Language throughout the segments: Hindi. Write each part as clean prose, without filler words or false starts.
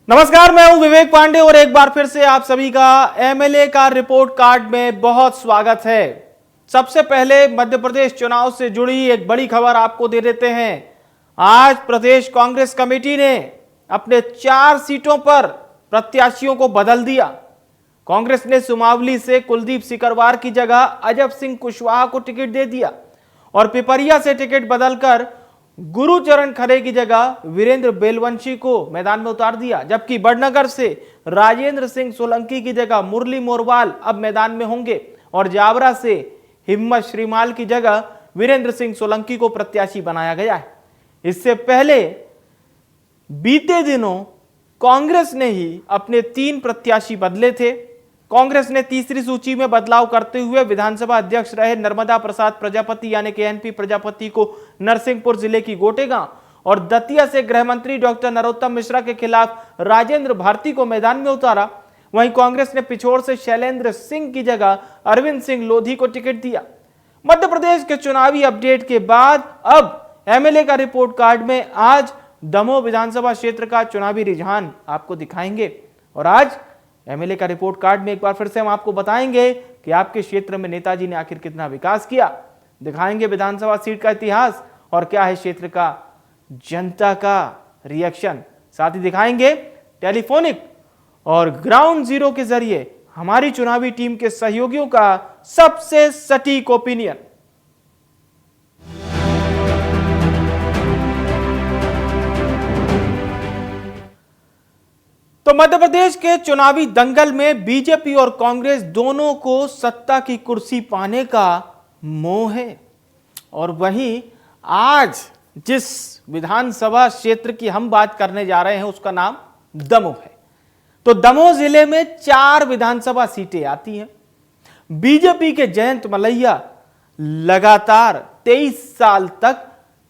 नमस्कार, मैं हूं विवेक पांडे और एक बार फिर से आप सभी का एमएलए का रिपोर्ट कार्ड में बहुत स्वागत है। सबसे पहले मध्य प्रदेश चुनाव से जुड़ी एक बड़ी खबर आपको दे देते हैं। आज प्रदेश कांग्रेस कमेटी ने अपने 4 सीटों पर प्रत्याशियों को बदल दिया। कांग्रेस ने सुमावली से कुलदीप सिकरवार की जगह अजब सिंह कुशवाहा को टिकट दे दिया और पिपरिया से टिकट बदलकर गुरुचरण खरे की जगह वीरेंद्र बेलवंशी को मैदान में उतार दिया, जबकि बड़नगर से राजेंद्र सिंह सोलंकी की जगह मुरली मोरवाल अब मैदान में होंगे और जावरा से हिम्मत श्रीमाल की जगह वीरेंद्र सिंह सोलंकी को प्रत्याशी बनाया गया है। इससे पहले बीते दिनों कांग्रेस ने ही अपने 3 प्रत्याशी बदले थे। कांग्रेस ने तीसरी सूची में बदलाव करते हुए विधानसभा अध्यक्ष रहे नर्मदा प्रसाद प्रजापति यानी कि एनपी प्रजापति को नरसिंहपुर जिले की गोटेगांव और दतिया से गृह मंत्री डॉक्टर नरोत्तम मिश्रा के खिलाफ राजेंद्र भारती को मैदान में उतारा। वहीं कांग्रेस ने पिछोर से शैलेंद्र सिंह की जगह अरविंद सिंह लोधी को टिकट दिया। मध्य प्रदेश के चुनावी अपडेट के बाद अब एमएलए का रिपोर्ट कार्ड में आज दमोह विधानसभा क्षेत्र का चुनावी रुझान आपको दिखाएंगे और आज एमएलए का रिपोर्ट कार्ड में एक बार फिर से हम आपको बताएंगे कि आपके क्षेत्र में नेताजी ने आखिर कितना विकास किया। दिखाएंगे विधानसभा सीट का इतिहास और क्या है क्षेत्र का जनता का रिएक्शन। साथ ही दिखाएंगे टेलीफोनिक और ग्राउंड जीरो के जरिए हमारी चुनावी टीम के सहयोगियों का सबसे सटीक ओपिनियन। तो मध्य प्रदेश के चुनावी दंगल में बीजेपी और कांग्रेस दोनों को सत्ता की कुर्सी पाने का मोह है और वहीं आज जिस विधानसभा क्षेत्र की हम बात करने जा रहे हैं उसका नाम दमोह है। तो दमोह जिले में 4 विधानसभा सीटें आती हैं। बीजेपी के जयंत मलैया लगातार 23 साल तक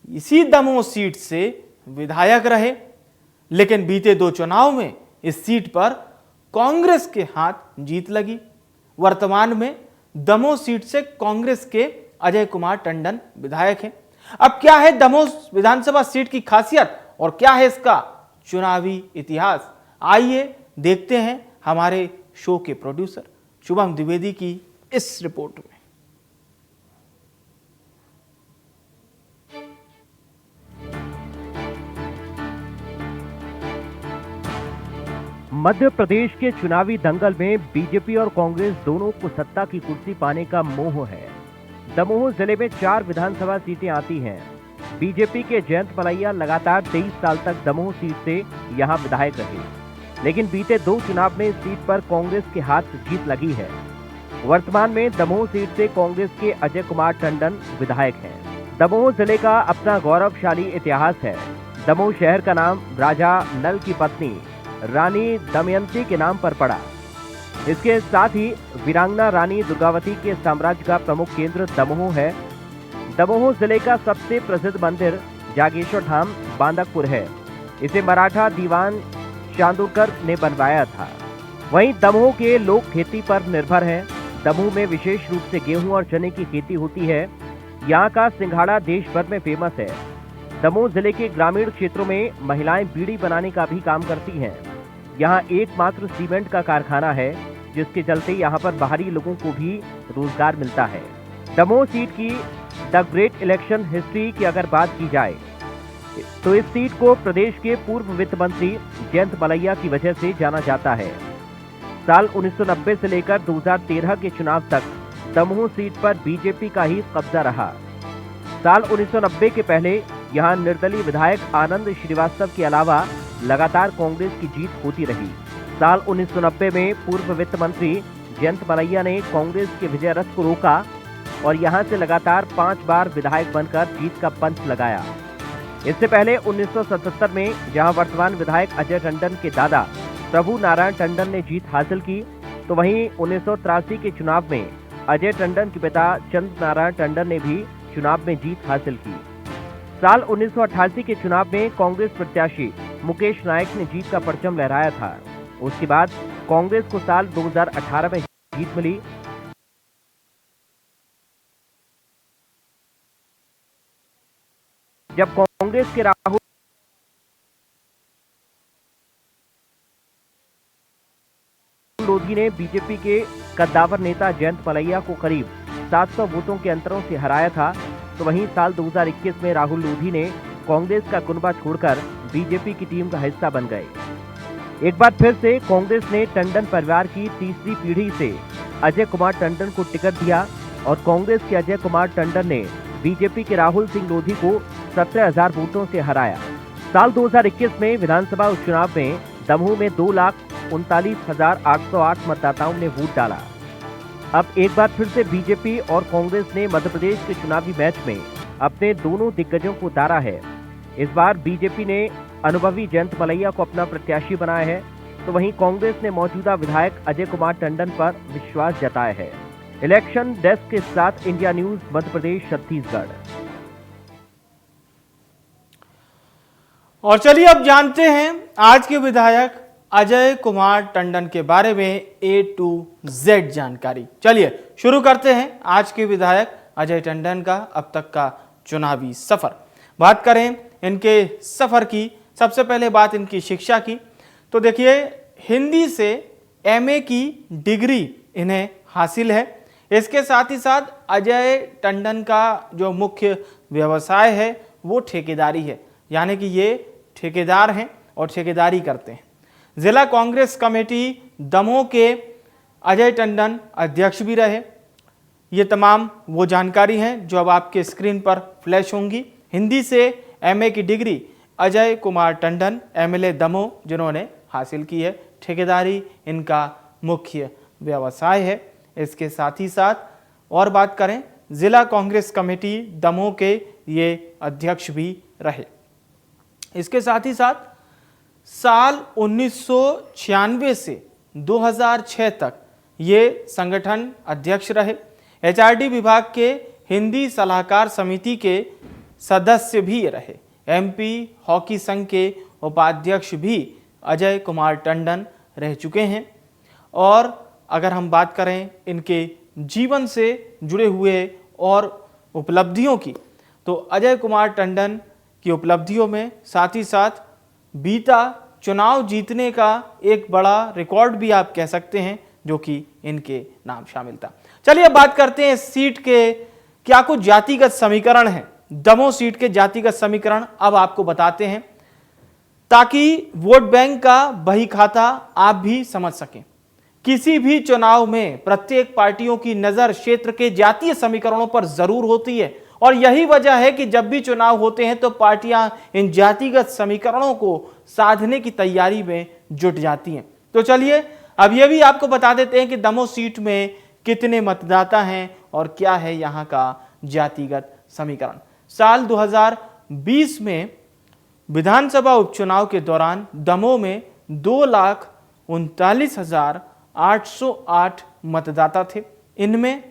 इसी दमोह सीट से विधायक रहे, लेकिन बीते 2 चुनाव में इस सीट पर कांग्रेस के हाथ जीत लगी। वर्तमान में दमोह सीट से कांग्रेस के अजय कुमार टंडन विधायक हैं। अब क्या है दमोह विधानसभा सीट की खासियत और क्या है इसका चुनावी इतिहास, आइए देखते हैं हमारे शो के प्रोड्यूसर शुभम द्विवेदी की इस रिपोर्ट में। मध्य प्रदेश के चुनावी दंगल में बीजेपी और कांग्रेस दोनों को सत्ता की कुर्सी पाने का मोह है। दमोह जिले में 4 विधानसभा सीटें आती हैं। बीजेपी के जयंत मलैया लगातार 23 साल तक दमोह सीट से यहां विधायक रहे, लेकिन बीते 2 चुनाव में इस सीट पर कांग्रेस के हाथ जीत लगी है। वर्तमान में दमोह सीट से कांग्रेस के अजय कुमार टंडन विधायक हैं। दमोह जिले का अपना गौरवशाली इतिहास है। दमोह शहर का नाम राजा नल की पत्नी रानी दमयंती के नाम पर पड़ा। इसके साथ ही वीरांगना रानी दुर्गावती के साम्राज्य का प्रमुख केंद्र दमोह है। दमोह जिले का सबसे प्रसिद्ध मंदिर जागेश्वर धाम बांदकपुर है। इसे मराठा दीवान चांदोरकर ने बनवाया था। वहीं दमोह के लोग खेती पर निर्भर हैं। दमोह में विशेष रूप से गेहूं और चने की खेती होती है। यहाँ का सिंघाड़ा देश भर में फेमस है। दमोह जिले के ग्रामीण क्षेत्रों में महिलाएं बीड़ी बनाने का भी काम करती हैं। यहाँ एकमात्र सीमेंट का कारखाना है, जिसके चलते यहाँ पर बाहरी लोगों को भी रोजगार मिलता है। दमोह सीट की द ग्रेट इलेक्शन हिस्ट्री की अगर बात की जाए तो इस सीट को प्रदेश के पूर्व वित्त मंत्री जयंत मलैया की वजह से जाना जाता है। साल 1990 से लेकर 2013 के चुनाव तक दमोह सीट पर बीजेपी का ही कब्जा रहा। साल 1990 के पहले यहाँ निर्दलीय विधायक आनंद श्रीवास्तव के अलावा लगातार कांग्रेस की जीत होती रही। साल 1990 में पूर्व वित्त मंत्री जयंत मलैया ने कांग्रेस के विजय रथ को रोका और यहां से लगातार 5 बार विधायक बनकर जीत का पंच लगाया। इससे पहले 1977 में जहां वर्तमान विधायक अजय टंडन के दादा प्रभु नारायण टंडन ने जीत हासिल की, तो वहीं 1983 के चुनाव में अजय टंडन के पिता चंद्र नारायण टंडन ने भी चुनाव में जीत हासिल की। साल 1988 के चुनाव में कांग्रेस प्रत्याशी मुकेश नायक ने जीत का परचम लहराया था। उसके बाद कांग्रेस को साल 2018 में जीत मिली। जब कांग्रेस के राहुल लोधी ने बीजेपी के कद्दावर नेता जयंत मलैया को करीब 700 वोटों के अंतरों से हराया था, तो वहीं साल 2021 में राहुल लोधी ने कांग्रेस का कुनबा छोड़कर बीजेपी की टीम का हिस्सा बन गए। एक बार फिर से कांग्रेस ने टंडन परिवार की तीसरी पीढ़ी से अजय कुमार टंडन को टिकट दिया और कांग्रेस के अजय कुमार टंडन ने बीजेपी के राहुल सिंह लोधी को 17,000 वोटों से हराया। साल 2021 में विधानसभा उपचुनाव में दमोह में 2,39,808 मतदाताओं ने वोट डाला। अब एक बार फिर से बीजेपी और कांग्रेस ने मध्य प्रदेश के चुनावी मैच में अपने दोनों दिग्गजों को उतारा है। इस बार बीजेपी ने अनुभवी जयंत मलैया को अपना प्रत्याशी बनाया है, तो वहीं कांग्रेस ने मौजूदा विधायक अजय कुमार टंडन पर विश्वास जताया है। इलेक्शन डेस्क के साथ इंडिया न्यूज मध्य प्रदेश छत्तीसगढ़। और चलिए अब जानते हैं आज के विधायक अजय कुमार टंडन के बारे में A to Z जानकारी। चलिए शुरू करते हैं आज के विधायक अजय टंडन का अब तक का चुनावी सफर। बात करें इनके सफर की, सबसे पहले बात इनकी शिक्षा की, तो देखिए हिंदी से MA की डिग्री इन्हें हासिल है। इसके साथ ही साथ अजय टंडन का जो मुख्य व्यवसाय है वो ठेकेदारी है, यानी कि ये ठेकेदार हैं और ठेकेदारी करते हैं। जिला कांग्रेस कमेटी दमोह के अजय टंडन अध्यक्ष भी रहे। ये तमाम वो जानकारी हैं जो अब आपके स्क्रीन पर फ्लैश होंगी। हिंदी से MA की डिग्री अजय कुमार टंडन MLA दमोह जिन्होंने हासिल की है। ठेकेदारी इनका मुख्य व्यवसाय है। इसके साथ ही साथ और बात करें जिला कांग्रेस कमेटी दमोह के ये अध्यक्ष भी रहे। इसके साथ ही साथ साल 1996 से 2006 तक ये संगठन अध्यक्ष रहे। HRD विभाग के हिंदी सलाहकार समिति के सदस्य भी रहे। MP हॉकी संघ के उपाध्यक्ष भी अजय कुमार टंडन रह चुके हैं। और अगर हम बात करें इनके जीवन से जुड़े हुए और उपलब्धियों की, तो अजय कुमार टंडन की उपलब्धियों में साथ ही साथ बीता चुनाव जीतने का एक बड़ा रिकॉर्ड भी आप कह सकते हैं जो कि इनके नाम शामिल था। चलिए अब बात करते हैं सीट के क्या कुछ जातिगत समीकरण हैं। दमोह सीट के जातिगत समीकरण अब आपको बताते हैं ताकि वोट बैंक का बही खाता आप भी समझ सकें। किसी भी चुनाव में प्रत्येक पार्टियों की नजर क्षेत्र के जातीय समीकरणों पर जरूर होती है और यही वजह है कि जब भी चुनाव होते हैं तो पार्टियां इन जातिगत समीकरणों को साधने की तैयारी में जुट जाती हैं। तो चलिए अब यह भी आपको बता देते हैं कि दमोह सीट में कितने मतदाता हैं और क्या है यहां का जातिगत समीकरण। साल 2020 में विधानसभा उपचुनाव के दौरान दमोह में 2,39,808 मतदाता थे। इनमें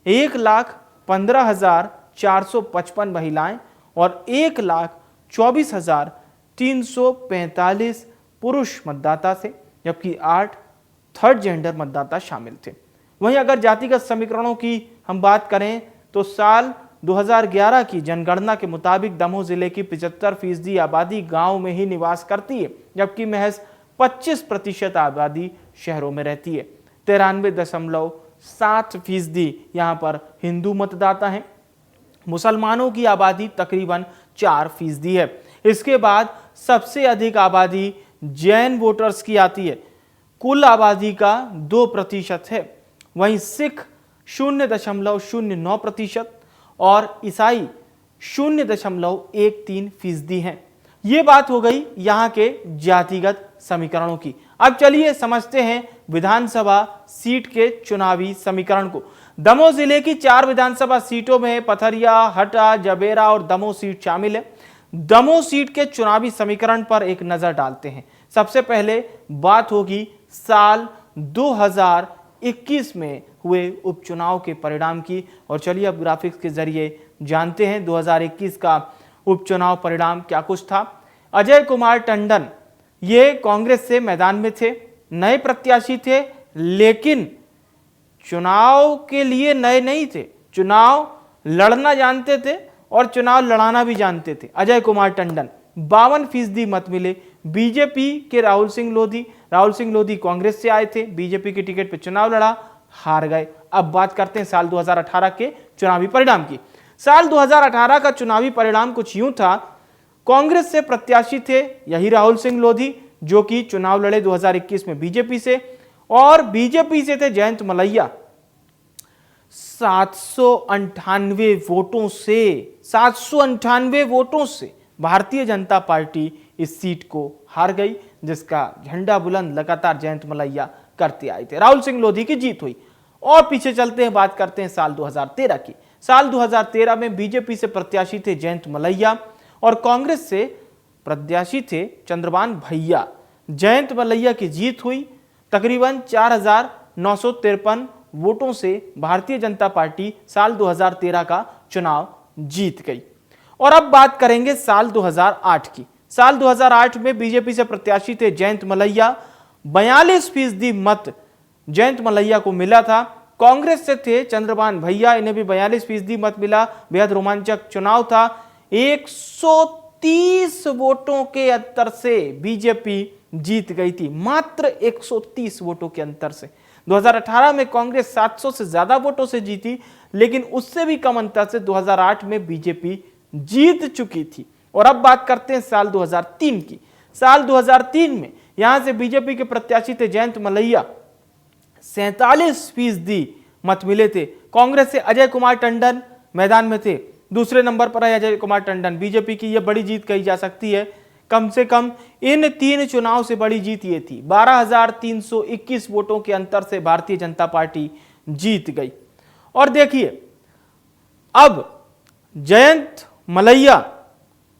1,15,455 महिलाएं और 1,24,345 पुरुष मतदाता थे, जबकि 8 थर्ड जेंडर मतदाता शामिल थे। वहीं अगर जातिगत समीकरणों की हम बात करें तो साल 2011 की जनगणना के मुताबिक दमोह जिले की 75% आबादी गांव में ही निवास करती है, जबकि महज 25% आबादी शहरों में रहती है। 93.7% यहाँ पर हिंदू मतदाता हैं। मुसलमानों की आबादी तकरीबन 4% है। इसके बाद सबसे अधिक आबादी जैन वोटर्स की आती है, कुल आबादी का 2% है। वहीं सिख 0.09% और ईसाई 0.13% हैं। ये बात हो गई यहाँ के जातिगत समीकरणों की। अब चलिए समझते हैं विधानसभा सीट के चुनावी समीकरण को। दमोह जिले की 4 विधानसभा सीटों में पथरिया, हटा, जबेरा और दमोह सीट शामिल है। दमोह सीट के चुनावी समीकरण पर एक नजर डालते हैं। सबसे पहले बात होगी साल 2021 में हुए उपचुनाव के परिणाम की। और चलिए अब ग्राफिक्स के जरिए जानते हैं 2021 का उपचुनाव परिणाम क्या कुछ था। अजय कुमार टंडन ये कांग्रेस से मैदान में थे, नए प्रत्याशी थे, लेकिन चुनाव के लिए नए नहीं थे। चुनाव लड़ना जानते थे और चुनाव लड़ाना भी जानते थे। अजय कुमार टंडन 52% मत मिले। बीजेपी के राहुल सिंह लोधी राहुल सिंह लोधी कांग्रेस से आए थे, बीजेपी की टिकट पर चुनाव लड़ा, हार गए। अब बात करते हैं साल 2018 के चुनावी परिणाम की। साल 2018 का चुनावी परिणाम कुछ यूं था। कांग्रेस से प्रत्याशी थे यही राहुल सिंह लोधी, जो कि चुनाव लड़े 2021 में बीजेपी से, और बीजेपी से थे जयंत मलैया। 798 वोटों से भारतीय जनता पार्टी इस सीट को हार गई, जिसका झंडा बुलंद लगातार जयंत मलैया करते आए थे। राहुल सिंह लोधी की जीत हुई। और पीछे चलते हैं, बात करते हैं साल 2013 की। साल 2013 में बीजेपी से प्रत्याशी थे जयंत मलैया और कांग्रेस से प्रत्याशी थे चंद्रभान भैया। जयंत मलैया की जीत हुई। तकरीबन 4953 वोटों से भारतीय जनता पार्टी साल 2013 का चुनाव जीत गई। और अब बात करेंगे साल 2008 की। साल 2008 में बीजेपी से प्रत्याशी थे जयंत मलैया। 42% मत जयंत मलैया को मिला था। कांग्रेस से थे चंद्रभान भैया, इन्हें भी 42% मत मिला। बेहद रोमांचक चुनाव था। 130 वोटों के अंतर से बीजेपी जीत गई थी, मात्र 130 वोटों के अंतर से। 2018 में कांग्रेस 700 से ज्यादा वोटों से जीती, लेकिन उससे भी कम अंतर से 2008 में बीजेपी जीत चुकी थी। और अब बात करते हैं साल 2003 की। साल 2003 में यहां से बीजेपी के प्रत्याशी थे जयंत मलैया। 47% मत मिले थे। कांग्रेस से अजय कुमार टंडन मैदान में थे। दूसरे नंबर पर है अजय कुमार टंडन। बीजेपी की यह बड़ी जीत कही जा सकती है। कम से कम इन 3 चुनाव से बड़ी जीत ये थी। 12,321 वोटों के अंतर से भारतीय जनता पार्टी जीत गई। और देखिए, अब जयंत मलैया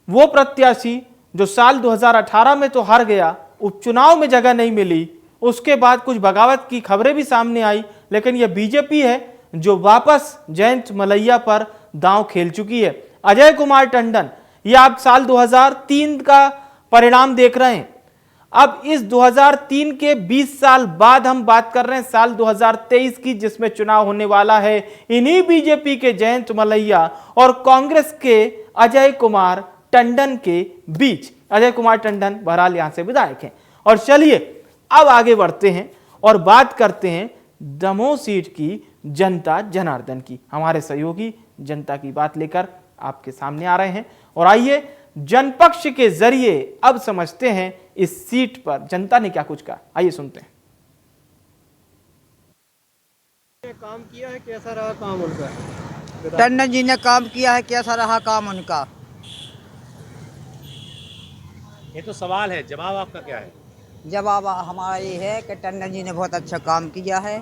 वो प्रत्याशी जो साल 2018 में तो हार गया, उपचुनाव में जगह नहीं मिली, उसके बाद कुछ बगावत की खबरें भी सामने आई, लेकिन यह बीजेपी है जो वापस जयंत मलैया पर दांव खेल चुकी है। अजय कुमार टंडन, ये आप साल 2003 का परिणाम देख रहे हैं। अब इस 2003 के 20 साल बाद हम बात कर रहे हैं साल 2023 की, जिसमें चुनाव होने वाला है। इन्हीं बीजेपी के जयंत मलैया और कांग्रेस के अजय कुमार टंडन के बीच। अजय कुमार टंडन बहरहाल यहां से विधायक हैं। और चलिए अब आगे बढ़ते हैं और बात करते हैं दमोह सीट की जनता जनार्दन की। हमारे सहयोगी जनता की बात लेकर आपके सामने आ रहे हैं। और आइए जनपक्ष के जरिए अब समझते हैं इस सीट पर जनता ने क्या कुछ कहा। आइए सुनते हैं। काम किया है, कैसा रहा काम उनका? टंडन जी ने काम किया है, कैसा रहा काम उनका? ये तो सवाल है, जवाब आपका क्या है? जवाब हमारा ये है कि टंडन जी ने बहुत अच्छा काम किया है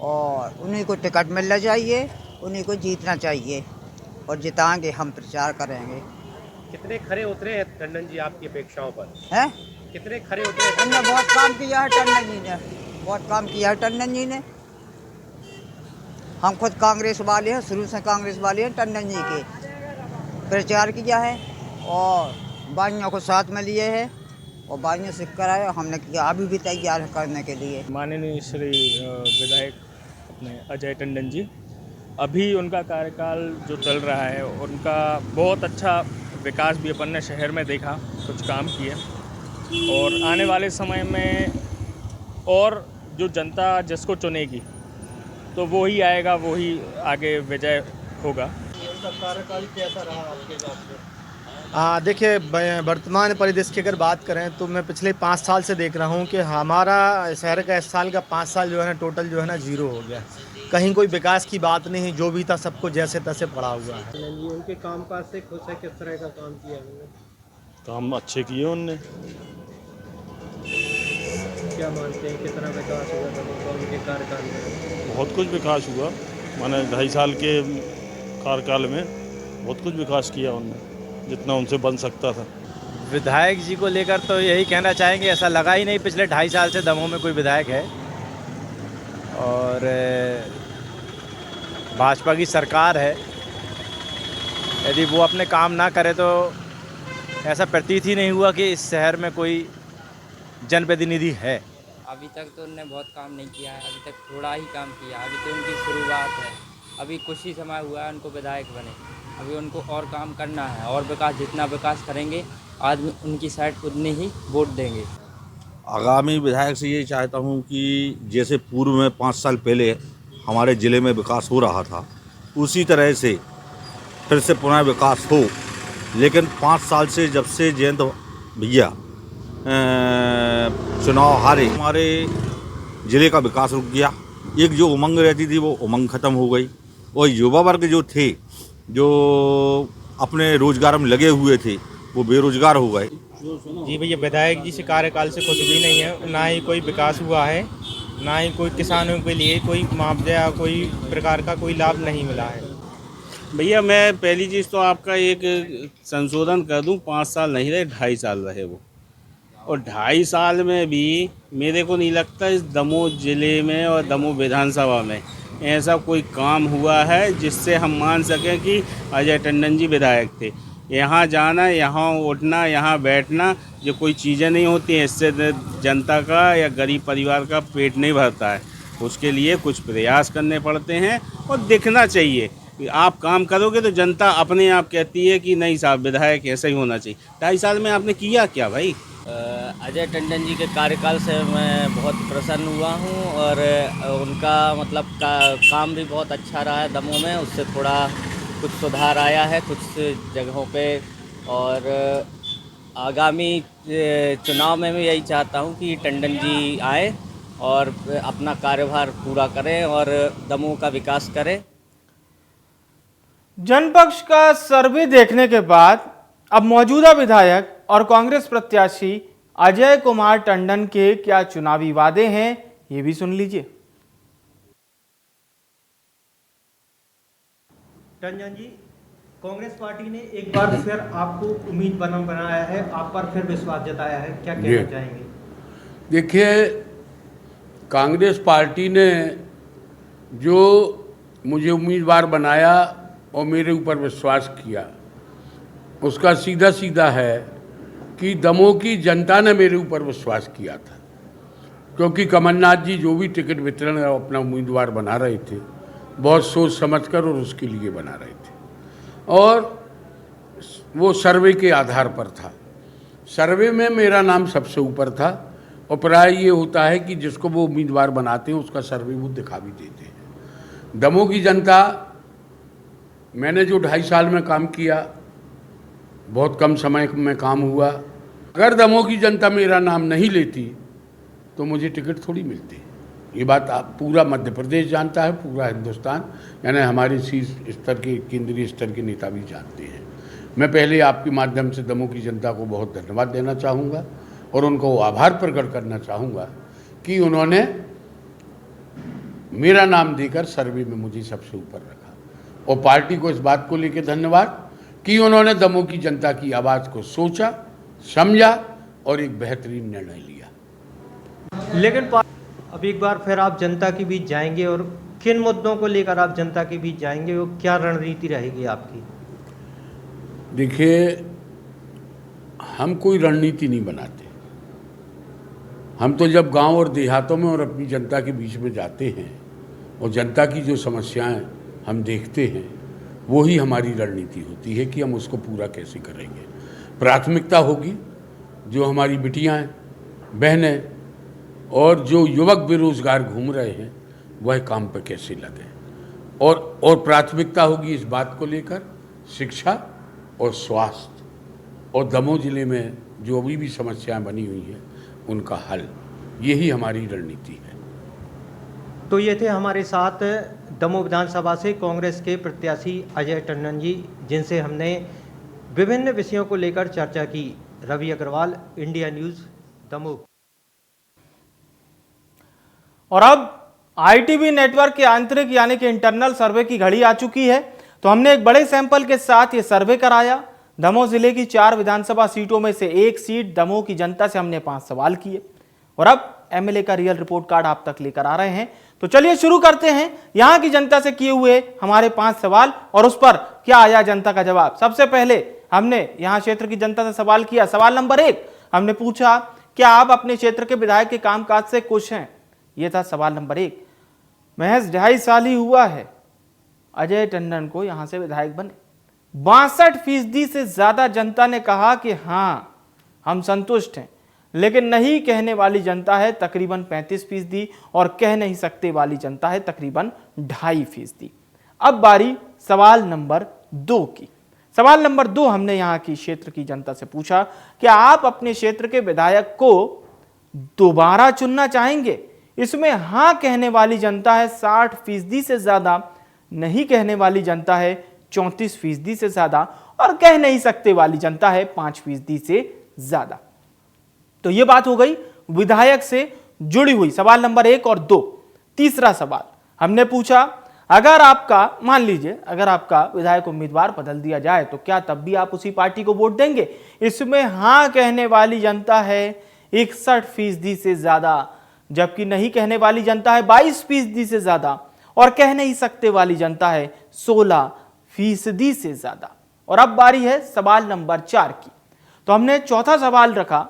और उन्हीं को टिकट मिलना चाहिए, उन्हीं को जीतना चाहिए और जिताएंगे, हम प्रचार करेंगे। कितने खरे उतरे हैं टंडन जी आपकी अपेक्षाओं पर? हैं? कितने खरे उतरे हैं? उन्होंने बहुत काम किया है, टंडन जी ने बहुत काम किया है। टंडन जी ने, हम खुद कांग्रेस वाले हैं, शुरू से कांग्रेस वाले हैं। टंडन जी के प्रचार किया है और बाइयों को साथ में लिए है और बाइयों से कराया हमने किया, अभी भी तैयार है करने के लिए। माननीय श्री विधायक अपने अजय टंडन जी, अभी उनका कार्यकाल जो चल रहा है उनका बहुत अच्छा विकास भी अपन ने शहर में देखा, कुछ काम किए और आने वाले समय में और जो जनता जिसको चुनेगी तो वो ही आएगा, वो ही आगे विजय होगा। उनका कार्यकाल कैसा रहा आपके हिसाब से? देखिए, वर्तमान परिदृश्य की अगर बात करें तो मैं पिछले 5 साल से देख रहा हूं कि हमारा शहर का इस साल का 5 साल जो है ना टोटल जो है ना जीरो हो गया। कहीं कोई विकास की बात नहीं, जो भी था सबको जैसे तैसे पड़ा हुआ है। जी, उनके कामकाज से खुश है? किस तरह का काम किया उन्होंने? काम अच्छे किए उनने। क्या मानते हैं कितना विकास हुआ था उनके कार्यकाल में? बहुत कुछ विकास हुआ, मैंने 2.5 साल के कार्यकाल में बहुत कुछ विकास किया उनने, जितना उनसे बन सकता था। विधायक जी को लेकर तो यही कहना चाहेंगे, ऐसा लगा ही नहीं पिछले 2.5 साल से दमोह में कोई विधायक है और भाजपा की सरकार है। यदि वो अपने काम ना करे तो ऐसा प्रतीत ही नहीं हुआ कि इस शहर में कोई जनप्रतिनिधि है। अभी तक तो उन्होंने बहुत काम नहीं किया है, अभी तक थोड़ा ही काम किया है। अभी तो उनकी शुरुआत है, अभी कुछ ही समय हुआ है उनको विधायक बने। अभी उनको और काम करना है और विकास, जितना विकास करेंगे आदमी उनकी साइड उतने ही वोट देंगे। आगामी विधायक से यही चाहता हूँ कि जैसे पूर्व में 5 साल पहले हमारे ज़िले में विकास हो रहा था, उसी तरह से फिर से पुनः विकास हो। लेकिन 5 साल से जब से जयंत भैया चुनाव हारे, हमारे ज़िले का विकास रुक गया। एक जो उमंग रहती थी वो उमंग ख़त्म हो गई, और युवा वर्ग जो थे, जो अपने रोजगार में लगे हुए थे, वो बेरोजगार हो गए। जी भैया, विधायक जी से कार्यकाल से कुछ भी नहीं है, ना ही कोई विकास हुआ है, ना ही कोई किसानों के लिए कोई मुआवजा, कोई प्रकार का कोई लाभ नहीं मिला है। भैया मैं पहली चीज़ तो आपका एक संशोधन कर दूं, 5 साल नहीं रहे, 2.5 साल रहे वो। और 2.5 साल में भी मेरे को नहीं लगता इस दमोह ज़िले में और दमोह विधानसभा में ऐसा कोई काम हुआ है जिससे हम मान सकें कि अजय टंडन जी विधायक थे। यहाँ जाना, यहाँ उठना, यहाँ बैठना, जो कोई चीज़ें नहीं होती हैं, इससे जनता का या गरीब परिवार का पेट नहीं भरता है। उसके लिए कुछ प्रयास करने पड़ते हैं और दिखना चाहिए कि आप काम करोगे तो जनता अपने आप कहती है कि नहीं साहब विधायक ऐसा ही होना चाहिए। 2.5 साल में आपने किया क्या भाई? अजय टंडन जी के कार्यकाल से मैं बहुत प्रसन्न हुआ हूँ और उनका मतलब काम भी बहुत अच्छा रहा है दमोह में। उससे थोड़ा कुछ सुधार आया है कुछ जगहों पे, और आगामी चुनाव में मैं यही चाहता हूँ कि टंडन जी आए और अपना कार्यभार पूरा करें और दमोह का विकास करें। जनपक्ष का सर्वे देखने के बाद अब मौजूदा विधायक और कांग्रेस प्रत्याशी अजय कुमार टंडन के क्या चुनावी वादे हैं, ये भी सुन लीजिए। टंडन जी, कांग्रेस पार्टी ने एक बार फिर आपको उम्मीद बनाया है, आप पर फिर विश्वास जताया है, क्या कहना चाहेंगे? देखिए, कांग्रेस पार्टी ने जो मुझे उम्मीदवार बनाया और मेरे ऊपर विश्वास किया, उसका सीधा सीधा है कि दमोह की जनता ने मेरे ऊपर विश्वास किया था, क्योंकि कमलनाथ जी जो भी टिकट वितरण अपना उम्मीदवार बना रहे थे, बहुत सोच समझकर और उसके लिए बना रहे थे, और वो सर्वे के आधार पर था। सर्वे में मेरा नाम सबसे ऊपर था, और प्राय ये होता है कि जिसको वो उम्मीदवार बनाते हैं उसका सर्वे वो दिखा भी देते हैं। दमोह की जनता, मैंने जो 2.5 साल में काम किया, बहुत कम समय में काम हुआ। अगर दमोह की जनता मेरा नाम नहीं लेती तो मुझे टिकट थोड़ी मिलती। ये बात आप पूरा मध्य प्रदेश जानता है, पूरा हिंदुस्तान, यानी हमारे शीर्ष स्तर के, केंद्रीय स्तर के नेता भी जानते हैं। मैं पहले आपके माध्यम से दमोह की जनता को बहुत धन्यवाद देना चाहूँगा और उनको आभार प्रकट करना चाहूँगा कि उन्होंने मेरा नाम देकर सर्वे में मुझे सबसे ऊपर रखा, और पार्टी को इस बात को लेकर धन्यवाद कि उन्होंने दमोह की जनता की आवाज़ को सोचा, समझा और एक बेहतरीन निर्णय लिया। लेकिन अब एक बार फिर आप जनता के बीच जाएंगे, और किन मुद्दों को लेकर आप जनता के बीच जाएंगे, और क्या रणनीति रहेगी आपकी? देखिए, हम कोई रणनीति नहीं बनाते। हम तो जब गांव और देहातों में और अपनी जनता के बीच में जाते हैं और जनता की जो समस्याएं हम देखते हैं, वो ही हमारी रणनीति होती है कि हम उसको पूरा कैसे करेंगे। प्राथमिकता होगी जो हमारी बिटियां हैं, बहनें और जो युवक बेरोजगार घूम रहे हैं, वह काम पर कैसे लगें, और प्राथमिकता होगी इस बात को लेकर शिक्षा और स्वास्थ्य, और दमोह जिले में जो अभी भी समस्याएं बनी हुई हैं उनका हल। यही हमारी रणनीति है। तो ये थे हमारे साथ दमोह विधानसभा से कांग्रेस के प्रत्याशी अजय टंडन जी, जिनसे हमने विभिन्न विषयों को लेकर चर्चा की। Ravi Agarwal, India News, Damoh. और अब आईटीवी नेटवर्क के आंतरिक यानी कि इंटरनल सर्वे की घड़ी आ चुकी है, तो हमने एक बड़े सैंपल के साथ ये सर्वे कराया। दमोह जिले की 4 विधानसभा सीटों में से एक सीट दमोह की जनता से हमने 5 सवाल किए, और अब एमएलए का रियल रिपोर्ट कार्ड आप तक लेकर आ रहे हैं। तो चलिए शुरू करते हैं यहां की जनता से किए हुए हमारे 5 सवाल और उस पर क्या आया जनता का जवाब। सबसे पहले हमने यहां क्षेत्र की जनता से सवाल किया। सवाल नंबर 1 हमने पूछा, क्या आप अपने क्षेत्र के विधायक के कामकाज से खुश हैं? यह था सवाल नंबर 1। महज 2.5 साल ही हुआ है अजय टंडन को यहां से विधायक बने। 62% से ज्यादा जनता ने कहा कि हां हम संतुष्ट हैं। लेकिन नहीं कहने वाली जनता है तकरीबन 35% और कह नहीं सकते वाली जनता है तकरीबन 2.5%। अब बारी सवाल नंबर 2 की। सवाल नंबर 2 हमने यहाँ की क्षेत्र की जनता से पूछा कि आप अपने क्षेत्र के विधायक को दोबारा चुनना चाहेंगे। इसमें हाँ कहने वाली जनता है 60% से ज्यादा, नहीं कहने वाली जनता है 34% से ज्यादा और कह नहीं सकते वाली जनता है 5% से ज्यादा। तो ये बात हो गई विधायक से जुड़ी हुई सवाल नंबर 1 और 2। तीसरा सवाल हमने पूछा, अगर आपका मान लीजिए अगर आपका विधायक उम्मीदवार बदल दिया जाए तो क्या तब भी आप उसी पार्टी को वोट देंगे? इसमें हाँ कहने वाली जनता है 61% से ज्यादा, जबकि नहीं कहने वाली जनता है 22% से ज्यादा और कह नहीं सकते वाली जनता है 16% से ज्यादा। और अब बारी है सवाल नंबर 4 की। तो हमने चौथा सवाल रखा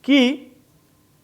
कि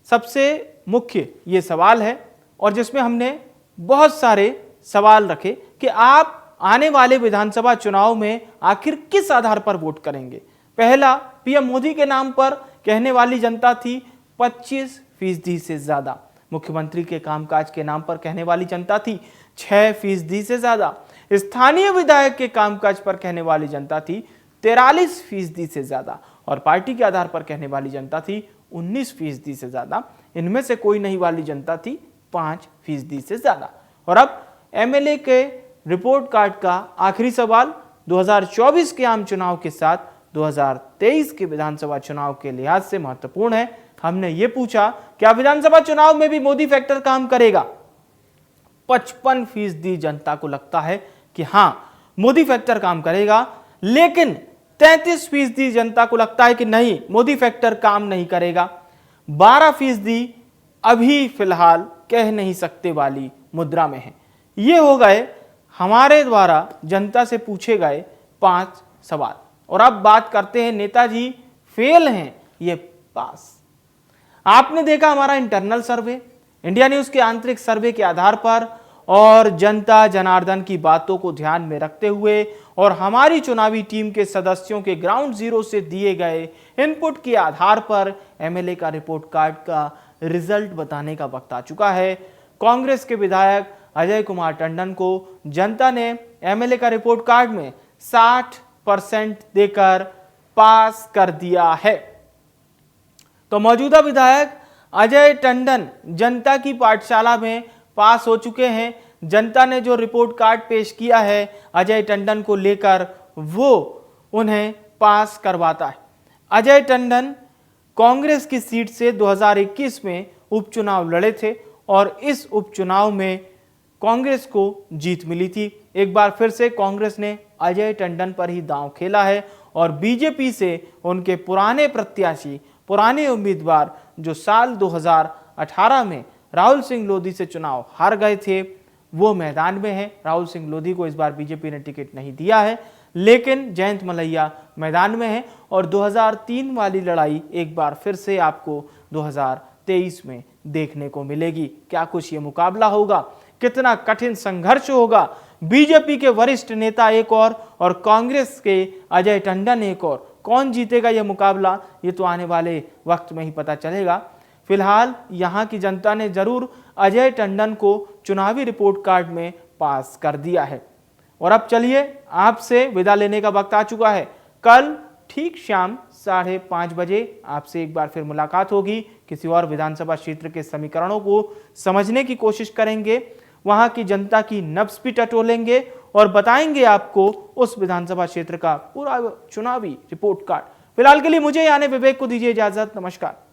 सबसे मुख्य ये सवाल है और जिसमें हमने बहुत सारे सवाल रखे कि आप आने वाले विधानसभा चुनाव में आखिर किस आधार पर वोट करेंगे। पहला, पीएम मोदी के नाम पर कहने वाली जनता थी 25% से ज्यादा। मुख्यमंत्री के कामकाज के नाम पर कहने वाली जनता थी 6% से ज्यादा। स्थानीय विधायक के कामकाज पर कहने वाली जनता थी 43% से ज्यादा और पार्टी के आधार पर कहने वाली जनता थी 19% से ज्यादा। इनमें से कोई नहीं वाली जनता थी 5% से ज्यादा। और अब एमएलए के रिपोर्ट कार्ड का आखिरी सवाल 2024 के आम चुनाव के साथ 2023 के विधानसभा चुनाव के लिहाज से महत्वपूर्ण है। हमने ये पूछा, क्या विधानसभा चुनाव में भी मोदी फैक्टर काम करेगा? 55% जनता को लगता है कि हां मोदी फैक्टर काम करेगा, लेकिन 33% जनता को लगता है कि नहीं मोदी फैक्टर काम नहीं करेगा। 12% अभी फिलहाल कह नहीं सकते वाली मुद्रा में है। ये हो गए हमारे द्वारा जनता से पूछे गए 5 सवाल। और अब बात करते हैं नेताजी फेल हैं ये पास। आपने देखा हमारा इंटरनल सर्वे, इंडिया न्यूज के आंतरिक सर्वे के आधार पर और जनता जनार्दन की बातों को ध्यान में रखते हुए और हमारी चुनावी टीम के सदस्यों के ग्राउंड जीरो से दिए गए इनपुट के आधार पर एमएलए का रिपोर्ट कार्ड का रिजल्ट बताने का वक्त आ चुका है। कांग्रेस के विधायक अजय कुमार टंडन को जनता ने एमएलए का रिपोर्ट कार्ड में 60% देकर पास कर दिया है। तो मौजूदा विधायक अजय टंडन जनता की पाठशाला में पास हो चुके हैं। जनता ने जो रिपोर्ट कार्ड पेश किया है अजय टंडन को लेकर वो उन्हें पास करवाता है। अजय टंडन कांग्रेस की सीट से 2021 में उपचुनाव लड़े थे और इस उपचुनाव में कांग्रेस को जीत मिली थी। एक बार फिर से कांग्रेस ने अजय टंडन पर ही दांव खेला है और बीजेपी से उनके पुराने प्रत्याशी, पुराने उम्मीदवार जो साल 2018 में राहुल सिंह लोधी से चुनाव हार गए थे, वो मैदान में है। राहुल सिंह लोधी को इस बार बीजेपी ने टिकट नहीं दिया है, लेकिन जयंत मलैया मैदान में है और 2003 वाली लड़ाई एक बार फिर से आपको 2023 में देखने को मिलेगी। क्या कुछ ये मुकाबला होगा, कितना कठिन संघर्ष होगा। बीजेपी के वरिष्ठ नेता एक और कांग्रेस के अजय टंडन एक और, कौन जीतेगा यह मुकाबला, ये तो आने वाले वक्त में ही पता चलेगा। फिलहाल यहाँ की जनता ने जरूर अजय टंडन को चुनावी रिपोर्ट कार्ड में पास कर दिया है। और अब चलिए आपसे विदा लेने का वक्त आ चुका है। कल ठीक शाम 5:30 बजे आपसे एक बार फिर मुलाकात होगी। किसी और विधानसभा क्षेत्र के समीकरणों को समझने की कोशिश करेंगे, वहां की जनता की नब्ज भी टटोलेंगे और बताएंगे आपको उस विधानसभा क्षेत्र का पूरा चुनावी रिपोर्ट कार्ड। फिलहाल के लिए मुझे यानी विवेक को दीजिए इजाजत। नमस्कार।